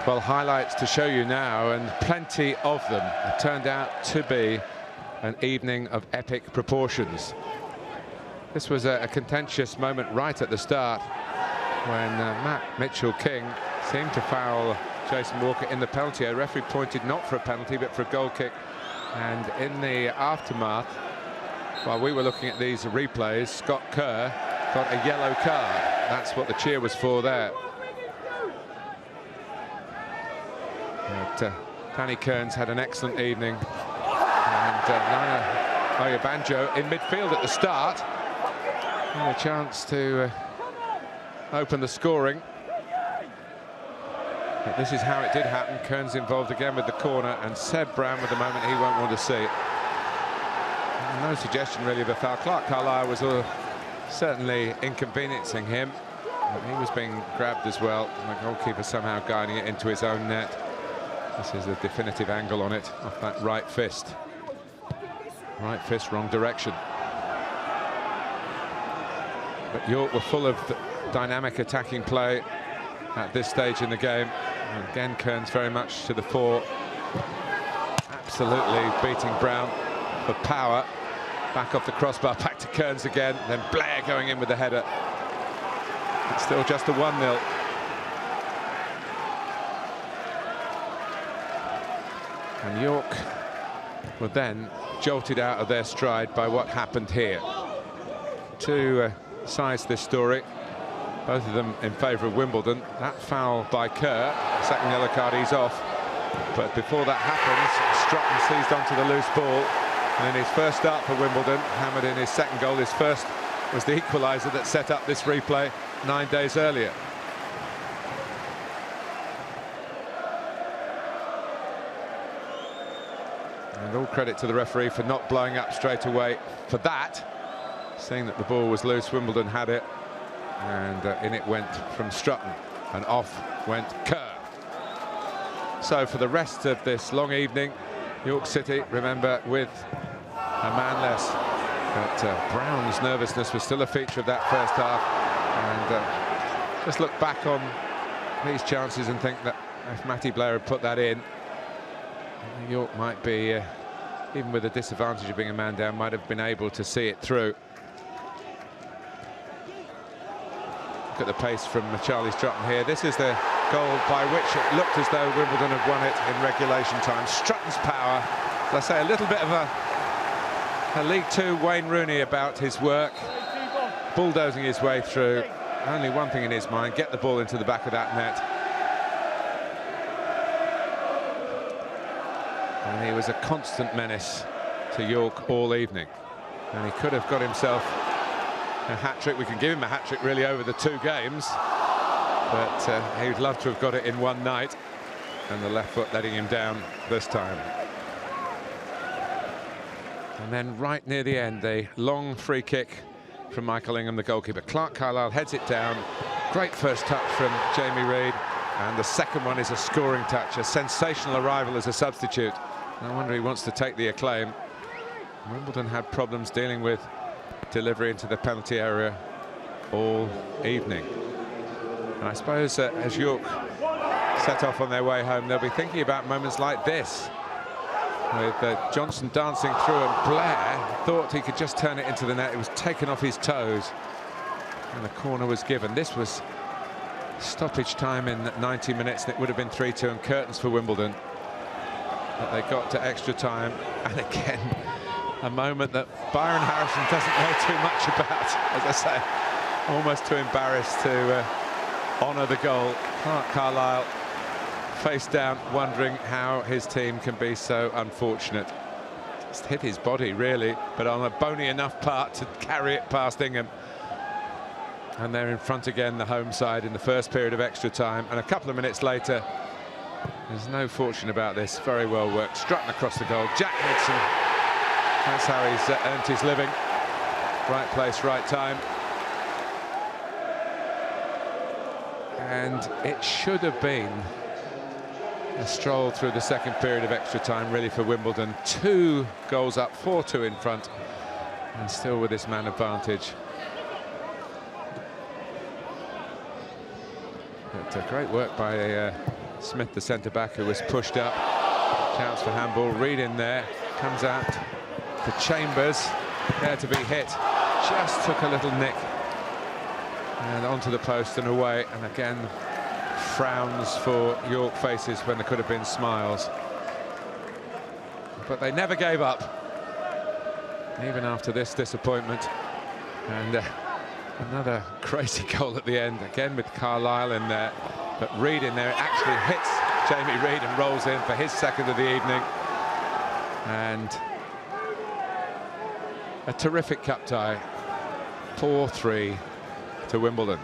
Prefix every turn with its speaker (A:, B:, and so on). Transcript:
A: Well, highlights to show you now, and plenty of them. It turned out to be an evening of epic proportions. This was a contentious moment right at the start when Matt Mitchell-King seemed to foul Jason Walker in the penalty area. The referee pointed not for a penalty but for a goal kick, and in the aftermath, while we were looking at these replays, Scott Kerr got a yellow card. That's what the cheer was for there. But Danny Kearns had an excellent evening, and Nana Oyebanjo in midfield at the start, and a chance to open the scoring. But this is how it did happen. Kearns involved again with the corner, and Seb Brown with the moment he won't want to see. And no suggestion really of a foul. Clark Carlisle was certainly inconveniencing him. He was being grabbed as well, and the goalkeeper somehow guiding it into his own net. This is a definitive angle on it, off that right fist. Right fist, wrong direction. But York were full of dynamic attacking play at this stage in the game. And again, Kearns very much to the fore. Absolutely beating Brown for power. Back off the crossbar, back to Kearns again. Then Blair going in with the header. It's still just a 1-0. And York were then jolted out of their stride by what happened here. Two sides to this story, both of them in favour of Wimbledon. That foul by Kerr, second yellow card, he's off. But before that happens, Strutton seized onto the loose ball. And in his first start for Wimbledon, hammered in his second goal. His first was the equaliser that set up this replay 9 days earlier. And all credit to the referee for not blowing up straight away for that. Seeing that the ball was loose, Wimbledon had it. And in it went from Strutton. And off went Kerr. So for the rest of this long evening, York City, remember, with a man less. But Brown's nervousness was still a feature of that first half. And just look back on these chances and think that if Matty Blair had put that in, York might be, even with the disadvantage of being a man down, might have been able to see it through. Look at the pace from Charlie Strutton here. This is the goal by which it looked as though Wimbledon had won it in regulation time. Strutton's power, as I say, a little bit of a League Two Wayne Rooney about his work, bulldozing his way through. Only one thing in his mind: get the ball into the back of that net. And he was a constant menace to York all evening, and he could have got himself a hat-trick. We can give him a hat-trick really over the 2 games, but he'd love to have got it in one night, and the left foot letting him down this time. And then right near the end, a long free kick from Michael Ingham, the goalkeeper. Clark Carlisle heads it down. Great first touch from Jamie Reid, and the second one is a scoring touch, a sensational arrival as a substitute. No wonder he wants to take the acclaim. Wimbledon had problems dealing with delivery into the penalty area all evening. And I suppose as York set off on their way home, they'll be thinking about moments like this, with Johnson dancing through, and Blair thought he could just turn it into the net. It was taken off his toes, and the corner was given. This was stoppage time in 90 minutes, and it would have been 3-2 and curtains for Wimbledon. But they got to extra time, and again, a moment that Byron Harrison doesn't know too much about. As I say, almost too embarrassed to honour the goal. Clark Carlisle face down, wondering how his team can be so unfortunate. Just hit his body, really, but on a bony enough part to carry it past Ingham. And they're in front again, the home side, in the first period of extra time. And a couple of minutes later, there's no fortune about this. Very well worked. Strutton across the goal. Jack Midson. That's how he's earned his living. Right place, right time. And it should have been a stroll through the second period of extra time, really, for Wimbledon. 2 goals up, 4-2 in front, and still with this man advantage. But great work by Smith, the centre-back, who was pushed up. Chance for handball. Reed in there. Comes out to Chambers. There to be hit. Just took a little nick. And onto the post and away. And again, frowns for York faces when there could have been smiles. But they never gave up, even after this disappointment. And another crazy goal at the end, again with Carlisle in there. But Reed in there actually hits Jamie Reed and rolls in for his second of the evening. And a terrific cup tie, 4-3 to Wimbledon.